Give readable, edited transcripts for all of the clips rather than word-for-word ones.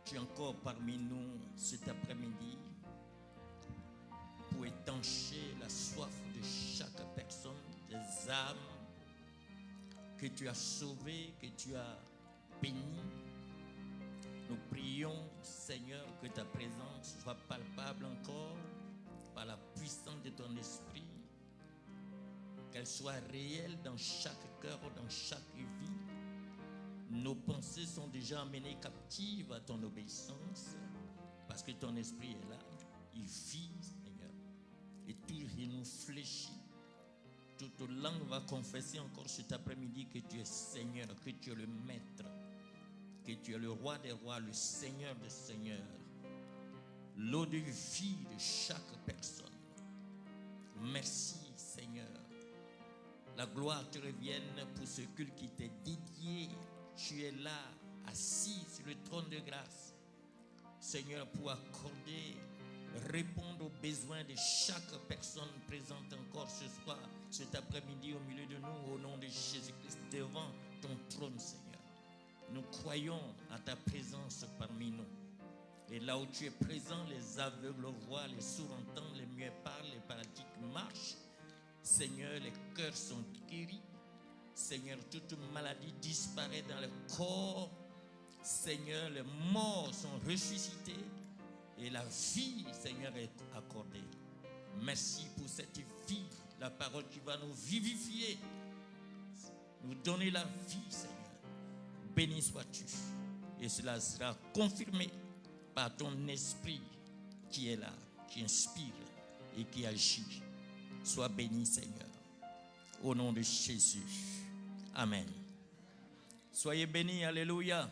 tu es encore parmi nous cet après-midi pour étancher la soif de chaque personne, des âmes que tu as sauvées, que tu as bénies. Nous prions, Seigneur, que ta présence soit palpable encore par la puissance de ton esprit, qu'elle soit réelle dans chaque cœur, dans chaque vie. Nos pensées sont déjà amenées captives à ton obéissance parce que ton esprit est là. Il vit, Seigneur. Et tout nous fléchit. Toute langue va confesser encore cet après-midi que tu es Seigneur, que tu es le Maître, que tu es le Roi des rois, le Seigneur des seigneurs. L'eau de vie de chaque personne. Merci, Seigneur. La gloire te revienne pour ce culte qui t'est dédié. Tu es là, assis sur le trône de grâce. Seigneur, pour accorder, répondre aux besoins de chaque personne présente encore ce soir, cet après-midi au milieu de nous, au nom de Jésus-Christ, devant ton trône, Seigneur. Nous croyons à ta présence parmi nous. Et là où tu es présent, les aveugles voient, les sourds entendent, les muets parlent, les paralytiques marchent. Seigneur, les cœurs sont guéris. Seigneur, toute maladie disparaît dans le corps. Seigneur, les morts sont ressuscités et la vie, Seigneur, est accordée. Merci pour cette vie, la parole qui va nous vivifier, nous donner la vie, Seigneur. Béni sois-tu. Et cela sera confirmé par ton esprit qui est là, qui inspire et qui agit. Sois béni, Seigneur. Au nom de Jésus. Amen. Soyez bénis, alléluia.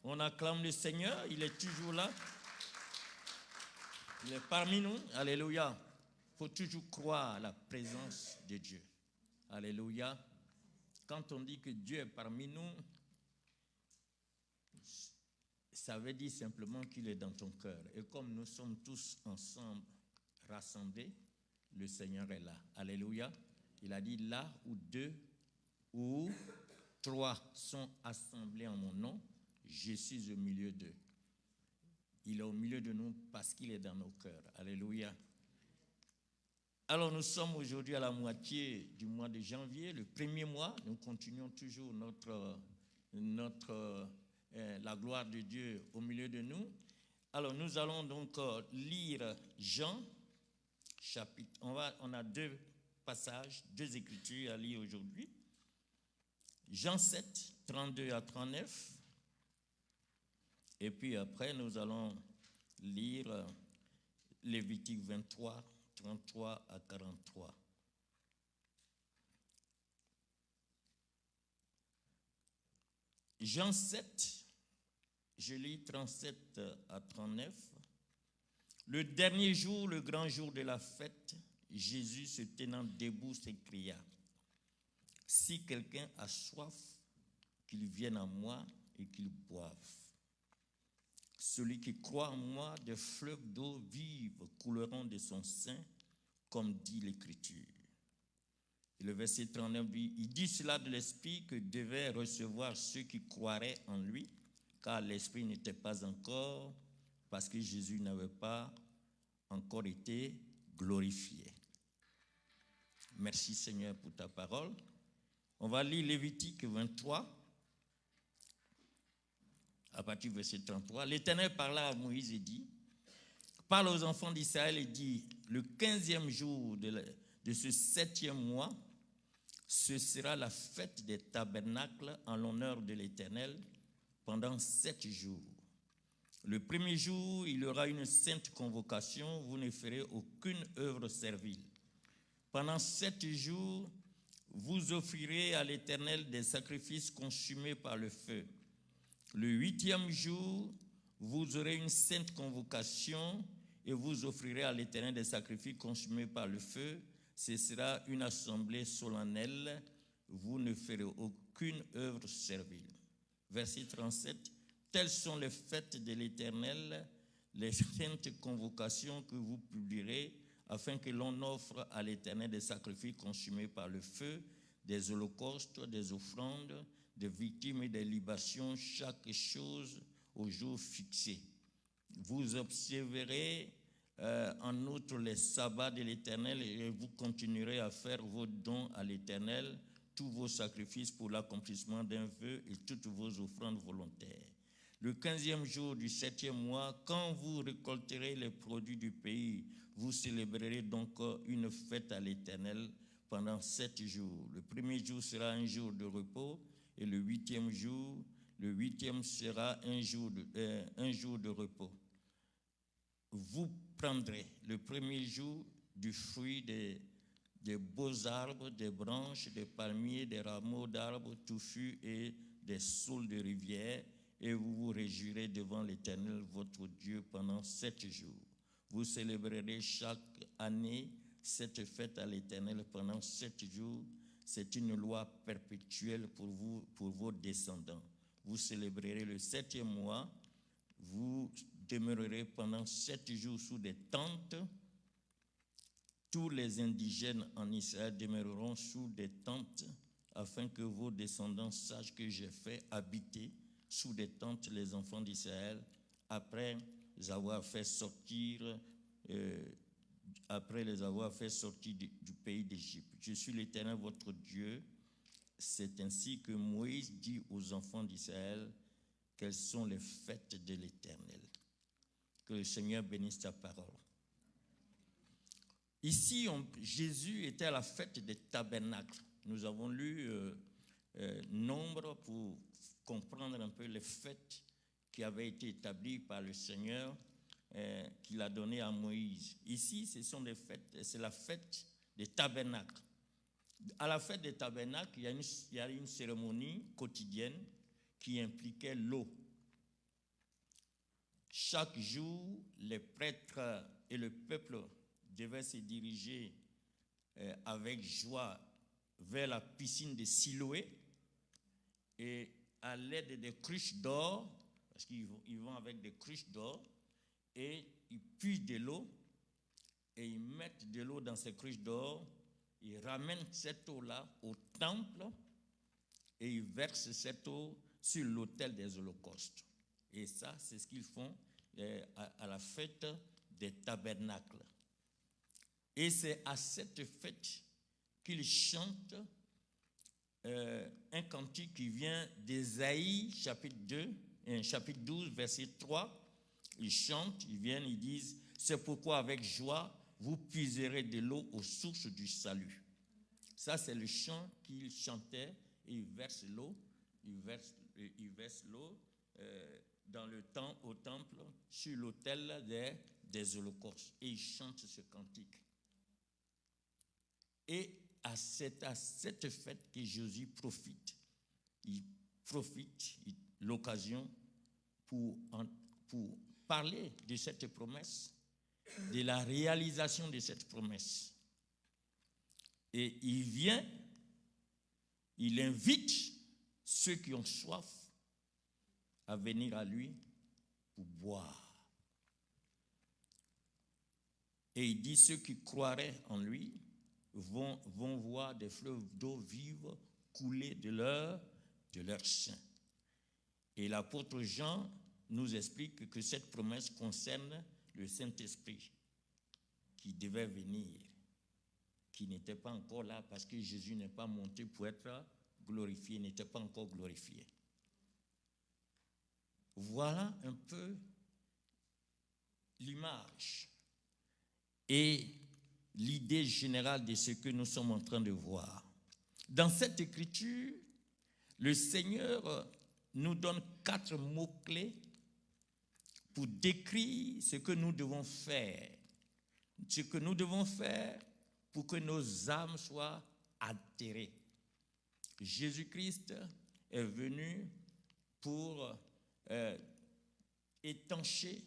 On acclame le Seigneur, il est toujours là. Il est parmi nous, alléluia. Il faut toujours croire à la présence de Dieu. Alléluia. Quand on dit que Dieu est parmi nous, ça veut dire simplement qu'il est dans ton cœur. Et comme nous sommes tous ensemble, rassemblés, le Seigneur est là. Alléluia. Il a dit là où 2 ou 3 sont assemblés en mon nom, je suis au milieu d'eux. Il est au milieu de nous parce qu'il est dans nos cœurs. Alléluia. Alors nous sommes aujourd'hui à la moitié du mois de janvier, le premier mois. Nous continuons toujours la gloire de Dieu au milieu de nous. Alors nous allons donc lire Jean, chapitre. On a 2 passages, 2 écritures à lire aujourd'hui. Jean 7, 32 à 39. Et puis après, nous allons lire Lévitique 23, 33 à 43. Jean 7, je lis 37 à 39. Le dernier jour, le grand jour de la fête, Jésus se tenant debout s'écria: si quelqu'un a soif, qu'il vienne à moi et qu'il boive. Celui qui croit en moi, des fleuves d'eau vive couleront de son sein, comme dit l'Écriture. Et le verset 39 dit, il dit cela de l'Esprit que devaient recevoir ceux qui croiraient en lui, car l'Esprit n'était pas encore, parce que Jésus n'avait pas encore été glorifié. Merci Seigneur pour ta parole. On va lire Lévitique 23. À partir du verset 33, l'Éternel parla à Moïse et dit, parle aux enfants d'Israël et dit, le 15e jour de ce 7e mois, ce sera la fête des tabernacles en l'honneur de l'Éternel pendant 7 jours. Le premier jour, il y aura une sainte convocation, vous ne ferez aucune œuvre servile. Pendant 7 jours, vous offrirez à l'Éternel des sacrifices consumés par le feu. Le 8e jour, vous aurez une sainte convocation et vous offrirez à l'Éternel des sacrifices consumés par le feu. Ce sera une assemblée solennelle. Vous ne ferez aucune œuvre servile. Verset 37. Telles sont les fêtes de l'Éternel, les saintes convocations que vous publierez, afin que l'on offre à l'Éternel des sacrifices consumés par le feu, des holocaustes, des offrandes, des victimes et des libations, chaque chose au jour fixé. Vous observerez en outre les sabbats de l'Éternel et vous continuerez à faire vos dons à l'Éternel, tous vos sacrifices pour l'accomplissement d'un vœu et toutes vos offrandes volontaires. Le 15e jour du 7e mois, quand vous récolterez les produits du pays, vous célébrerez donc une fête à l'Éternel pendant 7 jours. Le premier jour sera un jour de repos et le 8e jour, le 8e sera un jour de repos. Vous prendrez le premier jour du fruit des beaux arbres, des branches, des palmiers, des rameaux d'arbres touffus et des saules de rivière, et vous vous réjouirez devant l'Éternel, votre Dieu, pendant 7 jours. Vous célébrerez chaque année cette fête à l'Éternel pendant 7 jours. C'est une loi perpétuelle pour vous, pour vos descendants. Vous célébrerez le 7e mois. Vous demeurerez pendant 7 jours sous des tentes. Tous les indigènes en Israël demeureront sous des tentes, afin que vos descendants sachent que j'ai fait habiter sous des tentes les enfants d'Israël après les avoir fait sortir du pays d'Égypte. Je suis l'Éternel votre Dieu. C'est ainsi que Moïse dit aux enfants d'Israël quelles sont les fêtes de l'Éternel. Que le Seigneur bénisse ta parole. Ici, Jésus était à la fête des tabernacles. Nous avons lu Nombre pour comprendre un peu les fêtes qui avaient été établies par le Seigneur qu'il a donné à Moïse. Ici, ce sont des fêtes, c'est la fête des tabernacles. À la fête des tabernacles, il y a une cérémonie quotidienne qui impliquait l'eau. Chaque jour, les prêtres et le peuple devaient se diriger avec joie vers la piscine de Siloé et à l'aide des cruches d'or, parce qu'ils vont avec des cruches d'or, et ils puisent de l'eau et ils mettent de l'eau dans ces cruches d'or, ils ramènent cette eau-là au temple et ils versent cette eau sur l'autel des holocaustes. Et ça, c'est ce qu'ils font à la fête des tabernacles. Et c'est à cette fête qu'ils chantent un cantique qui vient d'Ésaïe, chapitre 12, verset 3. Ils chantent, ils disent « C'est pourquoi avec joie, vous puiserez de l'eau aux sources du salut. » Ça, c'est le chant qu'ils chantaient et ils versent l'eau. Ils versent l'eau au temple, sur l'autel des holocaustes. Et ils chantent ce cantique. Et c'est à cette fête que Jésus profite. Il profite l'occasion pour parler de cette promesse, de la réalisation de cette promesse. Et il invite ceux qui ont soif à venir à lui pour boire. Et il dit, ceux qui croiraient en lui vont voir des fleuves d'eau vive couler de leur sein. Et l'apôtre Jean nous explique que cette promesse concerne le Saint-Esprit qui devait venir, qui n'était pas encore là parce que Jésus n'est pas monté pour être glorifié, n'était pas encore glorifié. Voilà un peu l'image et l'idée générale de ce que nous sommes en train de voir. Dans cette écriture, le Seigneur nous donne 4 mots-clés pour décrire ce que nous devons faire. Ce que nous devons faire pour que nos âmes soient altérées. Jésus-Christ est venu pour étancher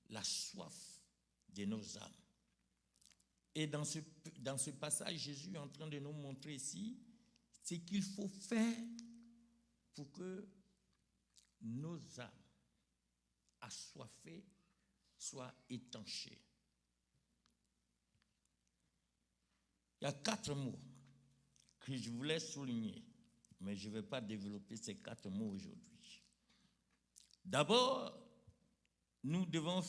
la soif de nos âmes. Et dans ce passage, Jésus est en train de nous montrer ici ce qu'il faut faire pour que nos âmes assoiffées soient étanchées. Il y a 4 mots que je voulais souligner, mais je ne vais pas développer ces 4 mots aujourd'hui. D'abord, nous devons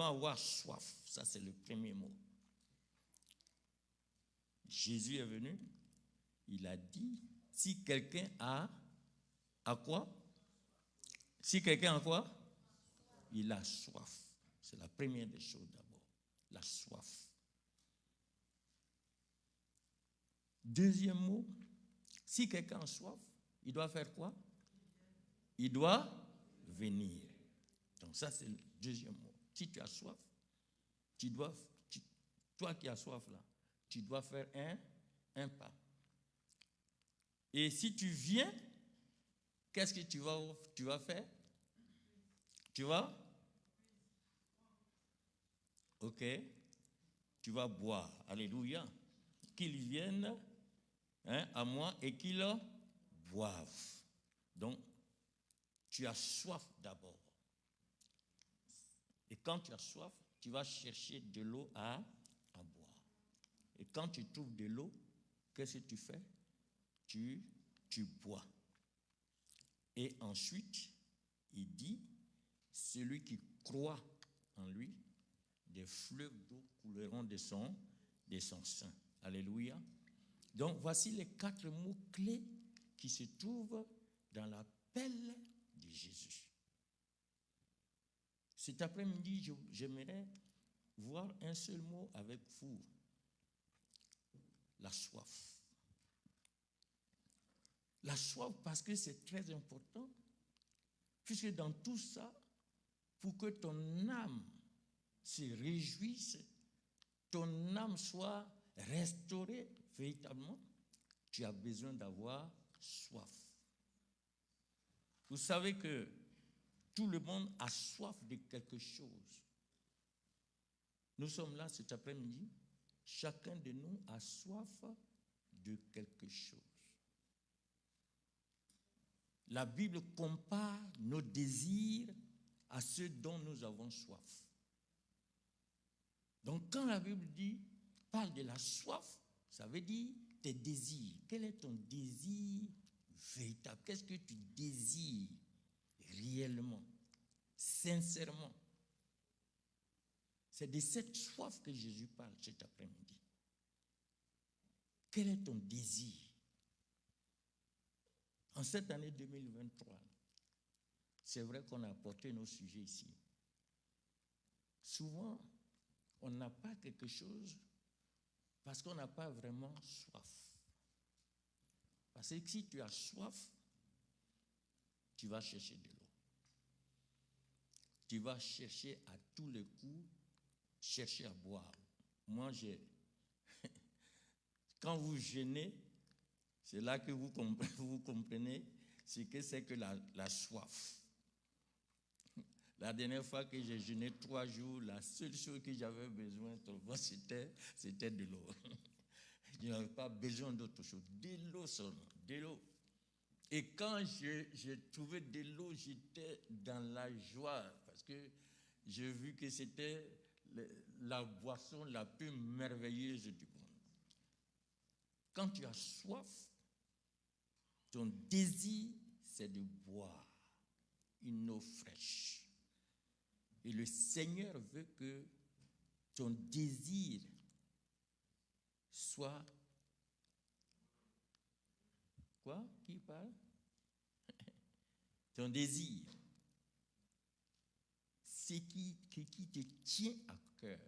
avoir soif. Ça, c'est le premier mot. Jésus est venu, il a dit, si quelqu'un a quoi? Si quelqu'un a quoi? Il a soif. C'est la première des choses d'abord, la soif. Deuxième mot, si quelqu'un a soif, il doit faire quoi? Il doit venir. Donc ça, c'est le deuxième mot. Si tu as soif, toi qui as soif là, tu dois faire un pas. Et si tu viens, qu'est-ce que tu vas faire? Tu vas? Ok. Tu vas boire. Alléluia. Qu'ils viennent à moi et qu'ils boivent. Donc, tu as soif d'abord. Et quand tu as soif, tu vas chercher de l'eau à boire. Et quand tu trouves de l'eau, qu'est-ce que tu fais? Tu bois. Et ensuite, il dit, celui qui croit en lui, des fleuves d'eau couleront de son sein. Alléluia. Donc, voici les 4 mots clés qui se trouvent dans l'appel de Jésus. Cet après-midi, j'aimerais voir un seul mot avec vous. La soif. La soif parce que c'est très important, puisque dans tout ça, pour que ton âme se réjouisse, ton âme soit restaurée véritablement, tu as besoin d'avoir soif. Vous savez que tout le monde a soif de quelque chose. Nous sommes là cet après-midi, chacun de nous a soif de quelque chose. La Bible compare nos désirs à ceux dont nous avons soif. Donc quand la Bible parle de la soif, ça veut dire tes désirs. Quel est ton désir véritable? Qu'est-ce que tu désires réellement, sincèrement? C'est de cette soif que Jésus parle cet après-midi. Quel est ton désir? En cette année 2023, c'est vrai qu'on a apporté nos sujets ici. Souvent, on n'a pas quelque chose parce qu'on n'a pas vraiment soif. Parce que si tu as soif, tu vas chercher de l'eau. Tu vas chercher à tous les coups, chercher à boire. Moi, quand vous jeûnez, c'est là que vous comprenez ce que c'est que la soif. La dernière fois que j'ai jeûné 3 jours, la seule chose que j'avais besoin, c'était de l'eau. Je n'avais pas besoin d'autre chose. De l'eau seulement, de l'eau. Et quand j'ai trouvé de l'eau, j'étais dans la joie parce que j'ai vu que c'était la boisson la plus merveilleuse du monde. Quand tu as soif, ton désir, c'est de boire une eau fraîche. Et le Seigneur veut que ton désir soit... Quoi? Qui parle? Ton désir. Ce qui te tient à cœur,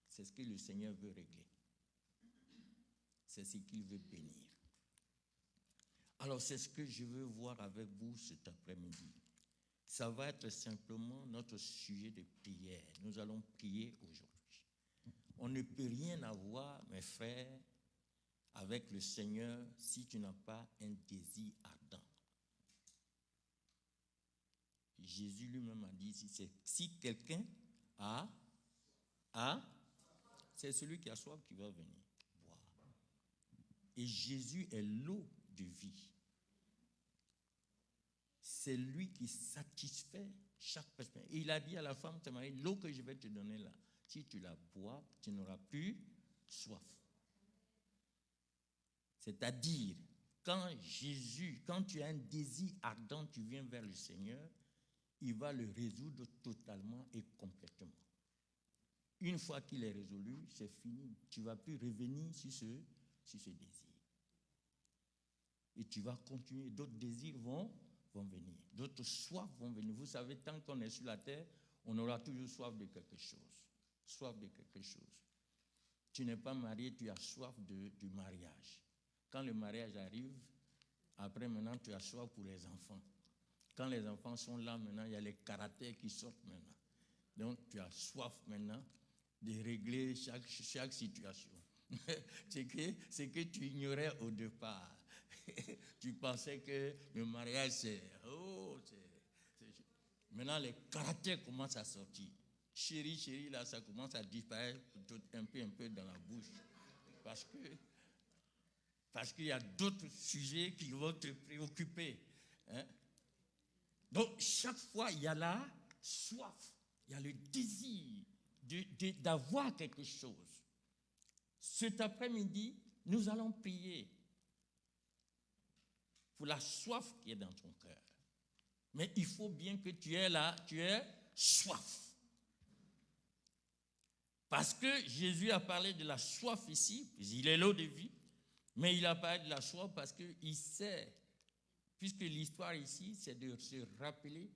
c'est ce que le Seigneur veut régler. C'est ce qu'il veut bénir. Alors, c'est ce que je veux voir avec vous cet après-midi. Ça va être simplement notre sujet de prière. Nous allons prier aujourd'hui. On ne peut rien avoir, mes frères, avec le Seigneur si tu n'as pas un désir ardent. Jésus lui-même a dit, si quelqu'un a, c'est celui qui a soif qui va venir boire. Et Jésus est l'eau de vie. C'est lui qui satisfait chaque personne. Et il a dit à la femme, l'eau que je vais te donner là, si tu la bois, tu n'auras plus soif. C'est-à-dire, quand tu as un désir ardent, tu viens vers le Seigneur, il va le résoudre totalement et complètement. Une fois qu'il est résolu, c'est fini. Tu ne vas plus revenir sur ce désir. Et tu vas continuer. D'autres désirs vont venir. D'autres soifs vont venir. Vous savez, tant qu'on est sur la terre, on aura toujours soif de quelque chose. Soif de quelque chose. Tu n'es pas marié, tu as soif du mariage. Quand le mariage arrive, après maintenant, tu as soif pour les enfants. Quand les enfants sont là maintenant, il y a les caractères qui sortent maintenant. Donc, tu as soif maintenant de régler chaque situation. C'est que tu ignorais au départ. Tu pensais que le mariage, c'est... Maintenant, les caractères commencent à sortir. Chérie, là, ça commence à disparaître un peu dans la bouche. Parce qu'il y a d'autres sujets qui vont te préoccuper. Hein? Donc, chaque fois, il y a la soif, il y a le désir d'avoir quelque chose. Cet après-midi, nous allons prier pour la soif qui est dans ton cœur. Mais il faut bien que tu aies soif. Parce que Jésus a parlé de la soif ici, il est l'eau de vie, mais il a parlé de la soif parce qu'il sait, puisque l'histoire ici, c'est de se rappeler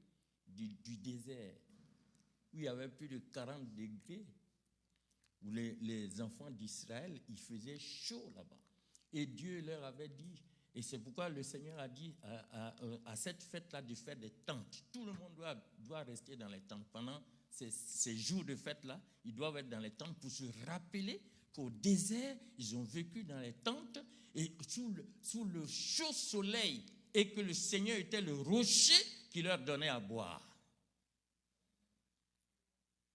du désert, où il y avait plus de 40 degrés, où les enfants d'Israël, il faisait chaud là-bas. Et Dieu leur avait dit, et c'est pourquoi le Seigneur a dit à cette fête-là de faire des tentes. Tout le monde doit rester dans les tentes. Pendant ces jours de fête-là, ils doivent être dans les tentes pour se rappeler qu'au désert, ils ont vécu dans les tentes et sous le chaud soleil, et que le Seigneur était le rocher qui leur donnait à boire.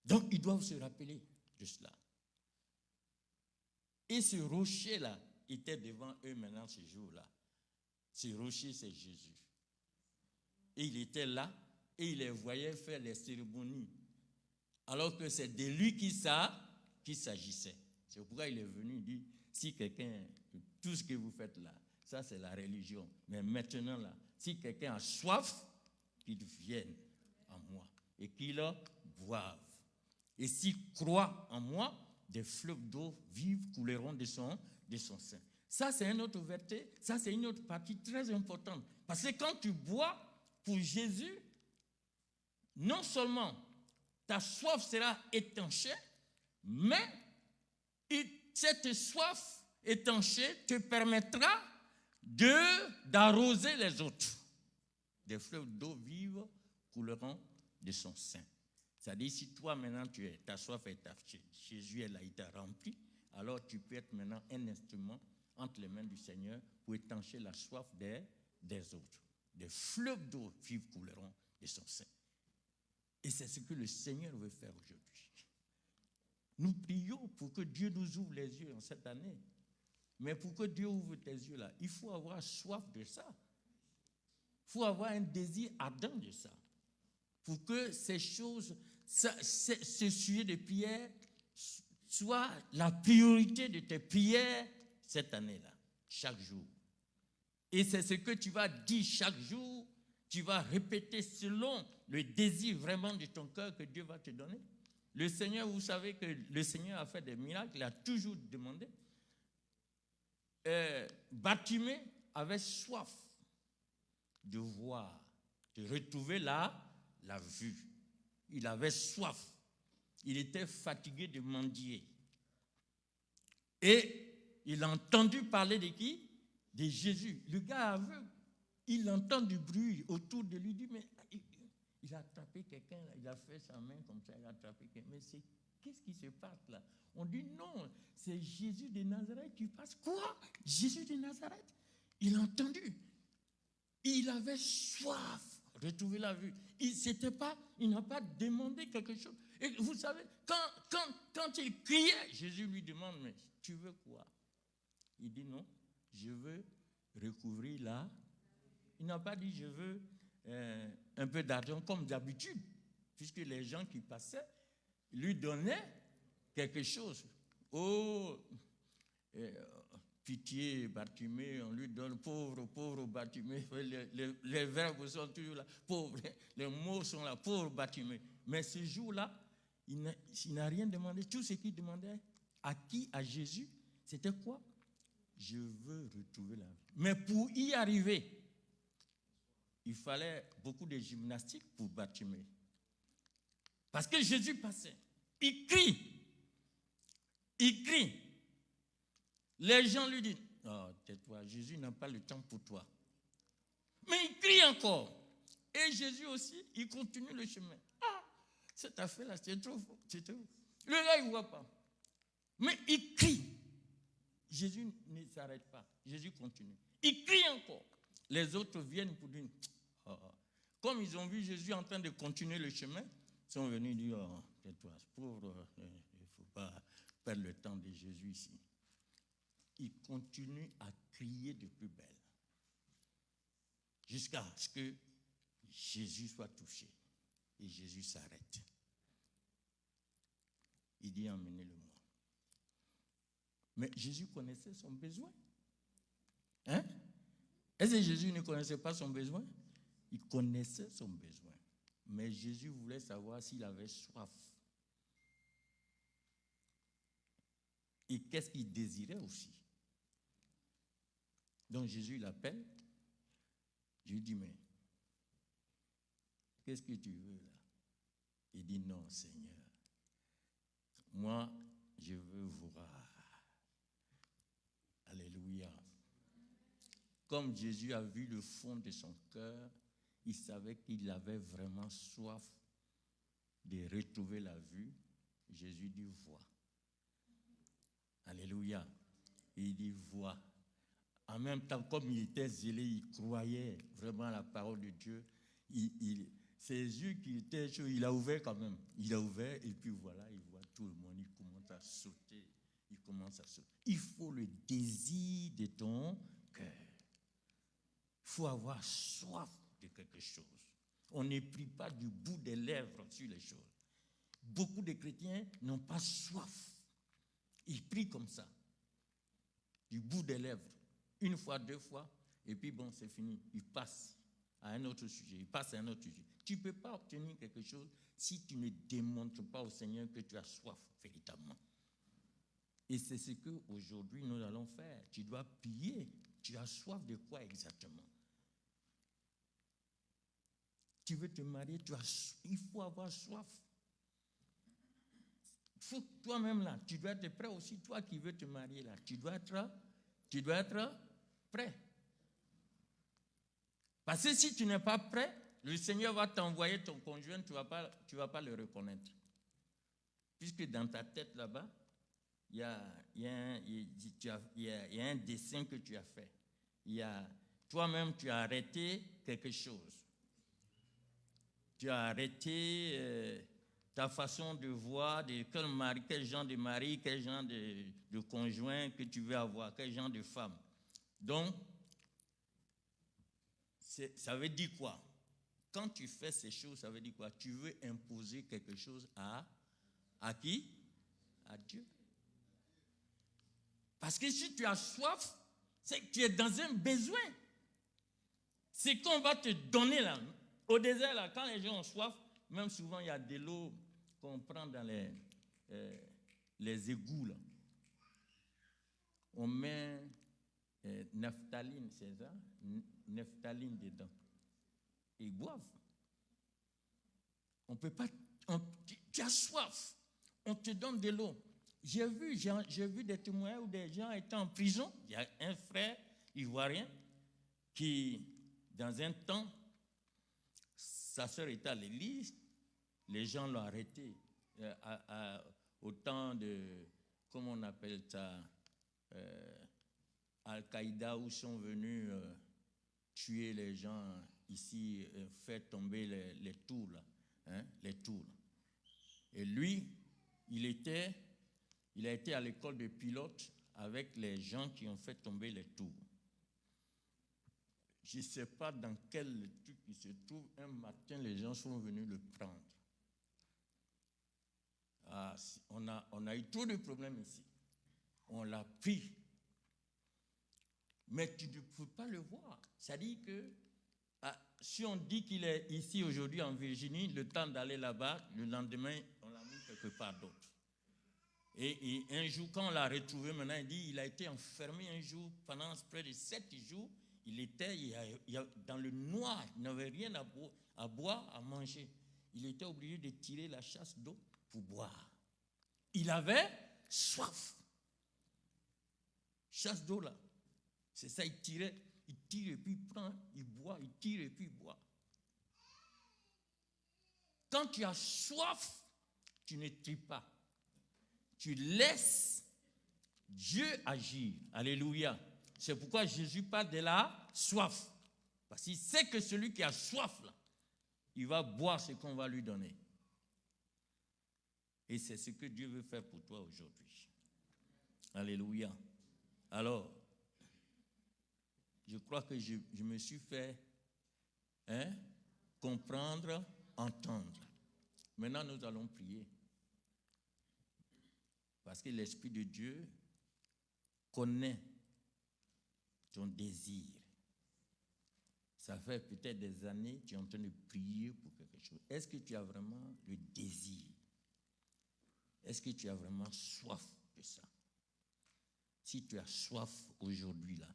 Donc, ils doivent se rappeler de cela. Et ce rocher-là était devant eux maintenant ce jour-là. Ce rocher, c'est Jésus. Et il était là, et il les voyait faire les cérémonies. Alors que c'est de lui qu'il s'agissait. C'est pourquoi il est venu dire, si quelqu'un, tout ce que vous faites là, ça c'est la religion. Mais maintenant là, si quelqu'un a soif, qu'il vienne en moi et qu'il boive. Et s'il croit en moi, des fleuves d'eau vive couleront de son sein. Ça, c'est une autre verset, ça, c'est une autre partie très importante. Parce que quand tu bois pour Jésus, non seulement ta soif sera étanchée, mais cette soif étanchée te permettra d'arroser les autres. Des fleuves d'eau vive couleront de son sein. C'est-à-dire, si toi, maintenant, ta soif est étanchée, Jésus est là, il t'a rempli, alors tu peux être maintenant un instrument entre les mains du Seigneur pour étancher la soif des autres. Des fleuves d'eau vive couleront de son sein. Et c'est ce que le Seigneur veut faire aujourd'hui. Nous prions pour que Dieu nous ouvre les yeux en cette année. Mais pour que Dieu ouvre tes yeux là, il faut avoir soif de ça. Il faut avoir un désir ardent de ça. Pour que ces choses, ce sujet de prière, soit la priorité de tes prières cette année-là, chaque jour. Et c'est ce que tu vas dire chaque jour, tu vas répéter selon le désir vraiment de ton cœur que Dieu va te donner. Le Seigneur, vous savez que le Seigneur a fait des miracles, il a toujours demandé. Bartimée avait soif de voir, de retrouver la vue. Il avait soif. Il était fatigué de mendier. Et il a entendu parler de qui? De Jésus. Le gars aveugle, il entend du bruit autour de lui, il dit, mais il a attrapé quelqu'un, il a fait sa main comme ça, il a attrapé quelqu'un. Mais qu'est-ce qui se passe là? On dit non, c'est Jésus de Nazareth qui passe. Quoi? Jésus de Nazareth? Il a entendu. Il avait soif de retrouver la vue. Il n'a pas demandé quelque chose. Et vous savez, quand il criait, Jésus lui demande, mais tu veux quoi? Il dit non, je veux recouvrir là. Il n'a pas dit je veux un peu d'argent comme d'habitude, puisque les gens qui passaient lui donnaient quelque chose. pitié, Bartimée, on lui donne pauvre, pauvre Bartimée. Les verbes sont toujours là, pauvre, les mots sont là, pauvre Bartimée. Mais ce jour-là, il n'a rien demandé. Tout ce qu'il demandait à qui? À Jésus. C'était quoi? Je veux retrouver la vie. Mais pour y arriver, il fallait beaucoup de gymnastique pour Bartimée. Parce que Jésus passait. Il crie. Il crie. Les gens lui disent, oh, tais-toi, Jésus n'a pas le temps pour toi. Mais il crie encore. Et Jésus aussi, il continue le chemin. Ah, cette affaire-là, c'est trop fort. Le gars, il ne voit pas. Mais il crie. Jésus ne s'arrête pas. Jésus continue. Il crie encore. Les autres viennent pour dire, oh, oh. Comme ils ont vu Jésus en train de continuer le chemin, ils sont venus dire, oh, tais-toi, pauvre, il ne faut pas perdre le temps de Jésus ici. Il continue à crier de plus belle jusqu'à ce que Jésus soit touché. Et Jésus s'arrête. Il dit, emmenez-le-moi. Mais Jésus connaissait son besoin. Hein? Est-ce que Jésus ne connaissait pas son besoin? Il connaissait son besoin. Mais Jésus voulait savoir s'il avait soif. Et qu'est-ce qu'il désirait aussi. Donc Jésus l'appelle. Je lui dis, mais qu'est-ce que tu veux là? Il dit, non, Seigneur. Moi, je veux voir. Alléluia. Comme Jésus a vu le fond de son cœur, il savait qu'il avait vraiment soif de retrouver la vue. Jésus dit, vois. Alléluia. Et il dit, vois. En même temps, comme il était zélé, il croyait vraiment à la parole de Dieu. Ses yeux qui étaient chauds, il a ouvert quand même. Il a ouvert et puis voilà, il voit tout le monde. Il commence à sauter. Il commence à sauter. Il faut le désir de ton cœur. Il faut avoir soif de quelque chose. On ne prie pas du bout des lèvres sur les choses. Beaucoup de chrétiens n'ont pas soif. Ils prient comme ça, du bout des lèvres. Une fois, deux fois, et puis bon, c'est fini. Il passe à un autre sujet. Il passe à un autre sujet. Tu ne peux pas obtenir quelque chose si tu ne démontres pas au Seigneur que tu as soif véritablement. Et c'est ce qu'aujourd'hui nous allons faire. Tu dois prier. Tu as soif de quoi exactement? Tu veux te marier, il faut avoir soif. Il faut toi-même là, tu dois être prêt aussi. Toi qui veux te marier là, tu dois être prêt. Parce que si tu n'es pas prêt, le Seigneur va t'envoyer ton conjoint, tu vas pas le reconnaître. Puisque dans ta tête là-bas, il y a un dessin que tu as fait. Toi-même, tu as arrêté quelque chose. Tu as arrêté ta façon de voir quel genre de mari, quel genre de conjoint que tu veux avoir, quel genre de femme. Donc, ça veut dire quoi? Quand tu fais ces choses, ça veut dire quoi? Tu veux imposer quelque chose à qui? À Dieu. Parce que si tu as soif, c'est que tu es dans un besoin. C'est qu'on va te donner là. Au désert, là, quand les gens ont soif, même souvent il y a de l'eau qu'on prend dans les égouts. Là. On met naphtaline, c'est ça? Naphtaline dedans. Et ils boivent. On peut pas. Tu as soif. On te donne de l'eau. J'ai vu des témoins où des gens étaient en prison. Il y a un frère ivoirien qui, dans un temps, sa sœur était à l'église, les gens l'ont arrêté au temps de, comment on appelle ça, Al-Qaïda, où sont venus tuer les gens ici, faire tomber les tours, là, hein, les tours. Et lui, il a été à l'école de pilote avec les gens qui ont fait tomber les tours. Je ne sais pas dans quel truc il se trouve. Un matin, les gens sont venus le prendre. Ah, on a eu trop de problèmes ici. On l'a pris. mais tu ne peux pas le voir. C'est-à-dire que si on dit qu'il est ici aujourd'hui en Virginie, le temps d'aller là-bas, le lendemain, on l'a mis quelque part d'autre. Et un jour, quand on l'a retrouvé, maintenant, il dit il a été enfermé un jour, pendant près de 7 jours, il était dans le noir, il n'avait rien à boire, à manger. Il était obligé de tirer la chasse d'eau pour boire. Il avait soif. Chasse d'eau là. C'est ça, il tire et puis il prend, il boit, il tire et puis il boit. Quand tu as soif, tu ne tires pas. Tu laisses Dieu agir. Alléluia. C'est pourquoi Jésus parle de la soif. Parce qu'il sait que celui qui a soif, là, il va boire ce qu'on va lui donner. Et c'est ce que Dieu veut faire pour toi aujourd'hui. Alléluia. Alors, je crois que je me suis fait comprendre, entendre. Maintenant, nous allons prier. Parce que l'Esprit de Dieu connaît ton désir. Ça fait peut-être des années que tu es en train de prier pour quelque chose. Est-ce que tu as vraiment le désir? Est-ce que tu as vraiment soif de ça? Si tu as soif aujourd'hui, là,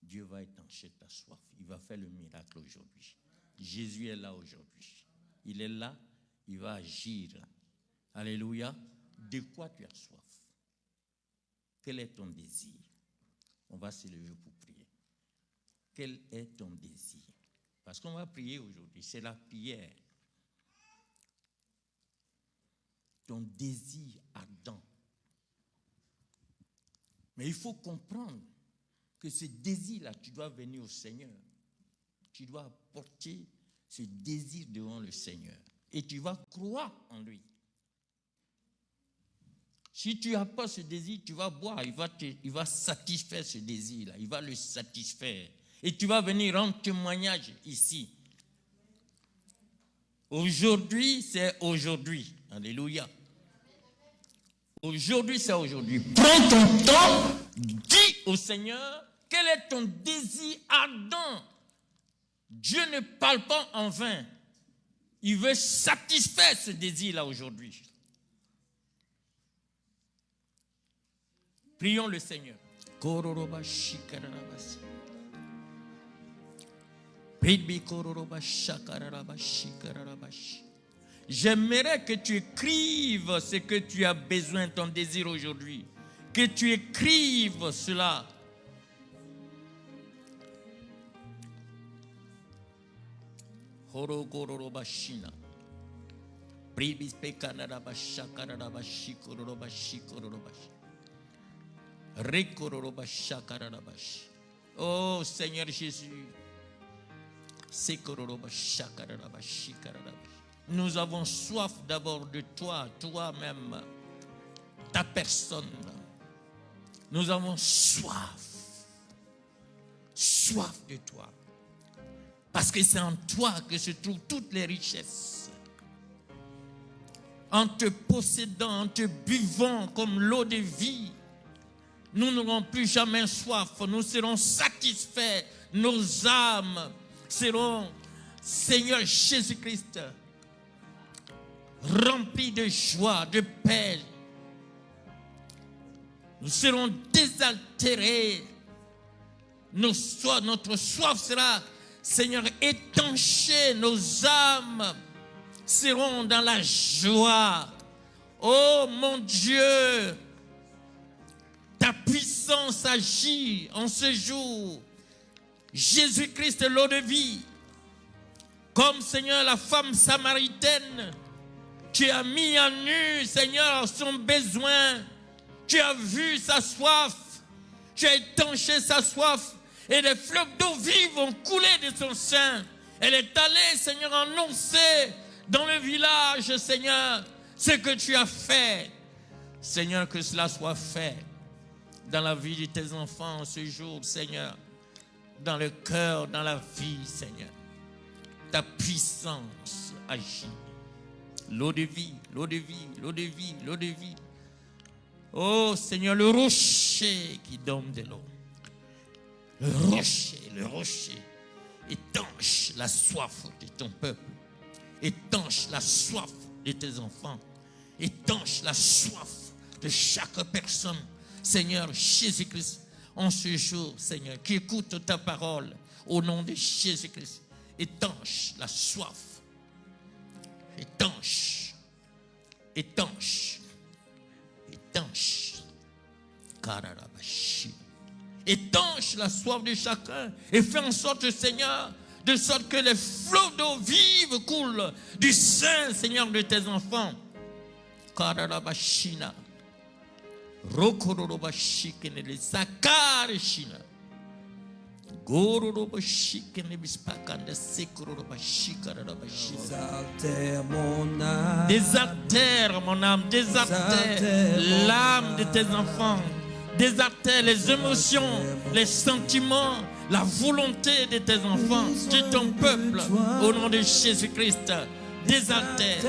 Dieu va étancher ta soif. Il va faire le miracle aujourd'hui. Jésus est là aujourd'hui. Il est là, il va agir. Alléluia. De quoi tu as soif? Quel est ton désir? On va se lever pour prier. Quel est ton désir? Parce qu'on va prier aujourd'hui, c'est la prière. Ton désir ardent. Mais il faut comprendre que ce désir-là, tu dois venir au Seigneur. Tu dois apporter ce désir devant le Seigneur. Et tu vas croire en lui. Si tu n'as pas ce désir, tu vas boire, il va satisfaire ce désir-là, il va le satisfaire. Et tu vas venir rendre témoignage ici. Aujourd'hui, c'est aujourd'hui. Alléluia. Aujourd'hui, c'est aujourd'hui. Prends ton temps, dis au Seigneur, quel est ton désir ardent? Dieu ne parle pas en vain. Il veut satisfaire ce désir-là aujourd'hui. Prions le Seigneur. J'aimerais que tu écrives ce que tu as besoin, ton désir aujourd'hui. Que tu écrives cela. Oh Seigneur Jésus, nous avons soif d'abord de toi, toi-même, ta personne. Nous avons soif de toi. Parce que c'est en toi que se trouvent toutes les richesses. En te possédant, en te buvant comme l'eau de vie, nous n'aurons plus jamais soif. Nous serons satisfaits. Nos âmes seront, Seigneur Jésus-Christ, remplies de joie, de paix. Nous serons désaltérés. Notre soif sera, Seigneur, étanchée. Nos âmes seront dans la joie. Oh mon Dieu, ta puissance agit en ce jour. Jésus-Christ, l'eau de vie. Comme, Seigneur, la femme samaritaine, tu as mis à nu, Seigneur, son besoin. Tu as vu sa soif. Tu as étanché sa soif. Et des fleuves d'eau vive ont coulé de son sein. Elle est allée, Seigneur, annoncer dans le village, Seigneur, ce que tu as fait. Seigneur, que cela soit fait dans la vie de tes enfants ce jour, Seigneur. Dans le cœur, dans la vie, Seigneur. Ta puissance agit. L'eau de vie, l'eau de vie, l'eau de vie, l'eau de vie. Oh Seigneur, le rocher qui donne de l'eau. le rocher, étanche la soif de ton peuple, étanche la soif de tes enfants, étanche la soif de chaque personne, Seigneur Jésus-Christ, en ce jour, Seigneur, qui écoute ta parole au nom de Jésus-Christ. Étanche la soif, étanche, étanche, étanche, étanche la soif de chacun et fais en sorte, Seigneur, de sorte que les flots d'eau vive coulent du sein, Seigneur, de tes enfants. Karabashina, Rokorobashikene, les Sakarishina, Gorobashikene, Bispakanda, Sekorobashikarabashina. Désaltère mon âme, Désaltère mon âme, désaltère l'âme de tes enfants, désaltère les émotions, les sentiments, la volonté de tes enfants, de ton peuple, au nom de Jésus-Christ. Désaltère,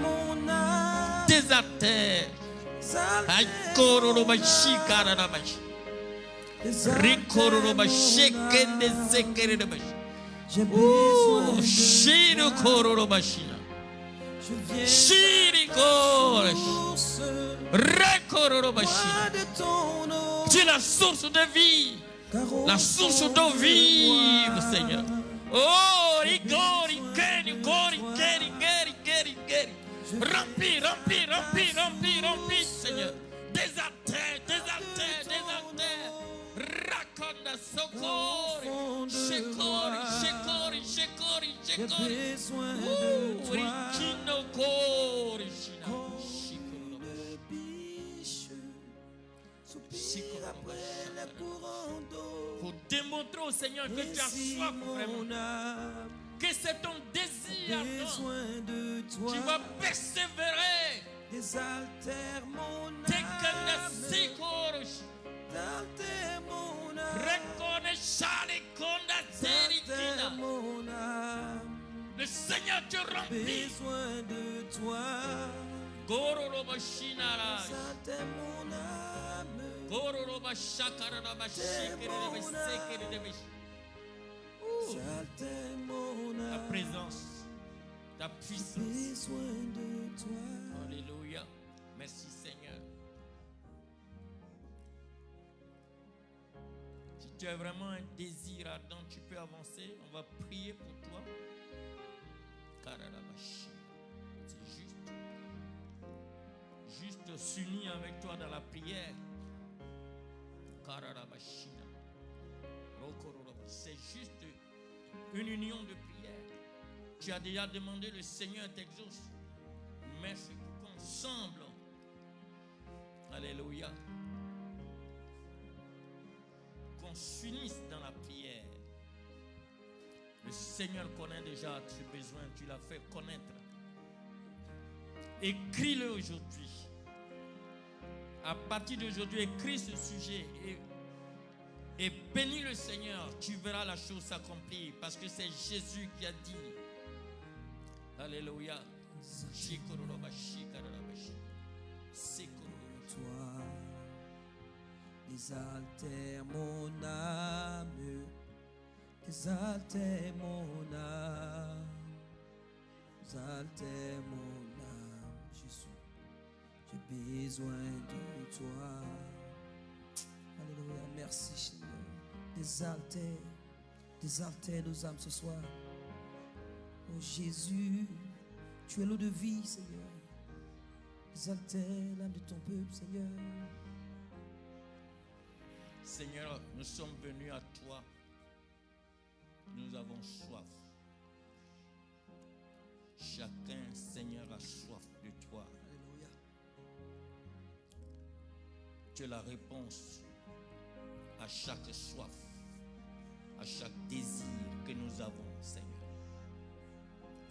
mon âme, désaltère. Aïe, kororobashi, kararabashi. Rikorobashi, kende sekerebashi. j'ai besoin de Shiro kororobashina. Shiri korobashi. source, Rekororobashina. de ton eau, Tu es la source de vie, car au la source fond d'eau de vive, moi, Seigneur. Oh, rigori, keri, gori, keri, geri, geri, geri. Remplis, remplis, remplis, remplis, remplis, Seigneur. Désaltère, désaltère, désaltère. Raconda, socori, shekori, shekori, shekori, j'ai shekori. besoin de toi. Rikino, kori, shina. Le biche soupire après les courants d'eau. Pour démontrer au Seigneur que tu as Si soif vraiment, mon âme que c'est ton désir ardent. besoin de toi, Tu vas persévérer. désaltère mon Tekana âme, sikorosh. désaltère mon âme, Rekone shali konda désaltère serikina. mon âme, Le Seigneur te remplit. besoin de toi, Gororoba shinara. désaltère mon âme, Gororoba shakaraba shikerebe sekerebe. désaltère mon Ta âme, présence, ta puissance. besoin de toi. Alléluia. Merci Seigneur. Si tu as vraiment un désir ardent, tu peux avancer. On va prier pour toi. Kararabashi. C'est juste s'unir avec toi dans la prière. Kararabashina. Rokororoba. C'est juste une union de prière. Tu as déjà demandé, le Seigneur t'exauce. Merci qu'ensemble, alléluia, qu'on s'unisse dans la prière. Le Seigneur connaît déjà tes besoins, tu l'as fait connaître. Écris-le aujourd'hui. À partir d'aujourd'hui, écris ce sujet et bénis le Seigneur. Tu verras la chose s'accomplir parce que c'est Jésus qui a dit. Alléluia. Toi, désaltère mon âme, désaltère mon âme, désaltère mon âme, Jésus, j'ai besoin de toi. Alléluia, merci Seigneur. Désaltère nos âmes ce soir. Oh Jésus, tu es l'eau de vie, Seigneur. Désaltère l'âme de ton peuple, Seigneur. Seigneur, nous sommes venus à toi. Nous avons soif. Chacun, Seigneur, a soif de toi. Alléluia. Tu es la réponse à chaque soif, à chaque désir que nous avons, Seigneur.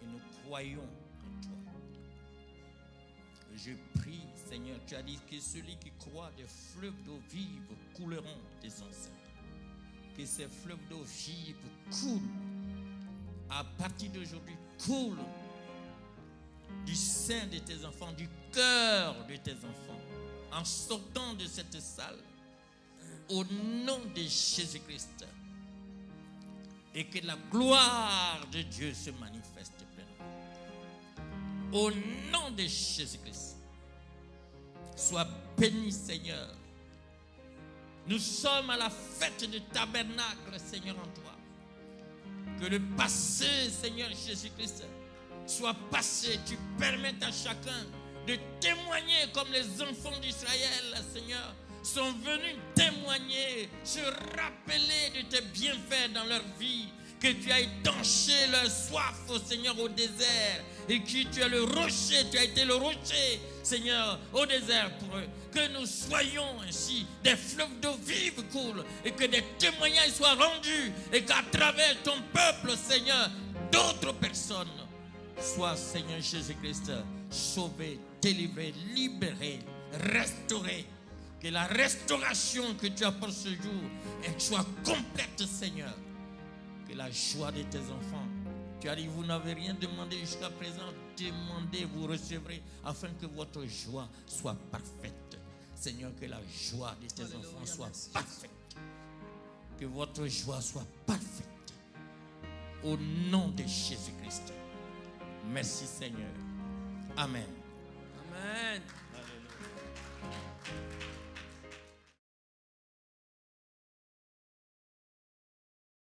Et nous croyons en toi. Je prie, Seigneur, tu as dit que celui qui croit, des fleuves d'eau vive couleront des enceintes. Que ces fleuves d'eau vive coulent. À partir d'aujourd'hui, coulent du sein de tes enfants, du cœur de tes enfants, en sortant de cette salle. Au nom de Jésus-Christ, et que la gloire de Dieu se manifeste pleinement. Au nom de Jésus-Christ, sois béni, Seigneur. Nous sommes à la fête du tabernacle, Seigneur, en toi. Que le passé, Seigneur Jésus-Christ, soit passé. Tu permettes à chacun de témoigner comme les enfants d'Israël, Seigneur, sont venus témoigner, se rappeler de tes bienfaits dans leur vie, que tu as étanché leur soif, au Seigneur, au désert, et que tu as le rocher, tu as été le rocher, Seigneur, au désert pour eux. Que nous soyons ainsi des fleuves d'eau vive coulent, et que des témoignages soient rendus, et qu'à travers ton peuple, Seigneur, d'autres personnes soient, Seigneur Jésus-Christ, sauvées, délivrées, libérées, restaurées. Que la restauration que tu as pour ce jour, elle soit complète, Seigneur. Que la joie de tes enfants, tu as dit, vous n'avez rien demandé jusqu'à présent, demandez, vous recevrez, afin que votre joie soit parfaite. Seigneur, que la joie de tes enfants soit parfaite. Que votre joie soit parfaite. Au nom de Jésus-Christ. Merci, Seigneur. Amen.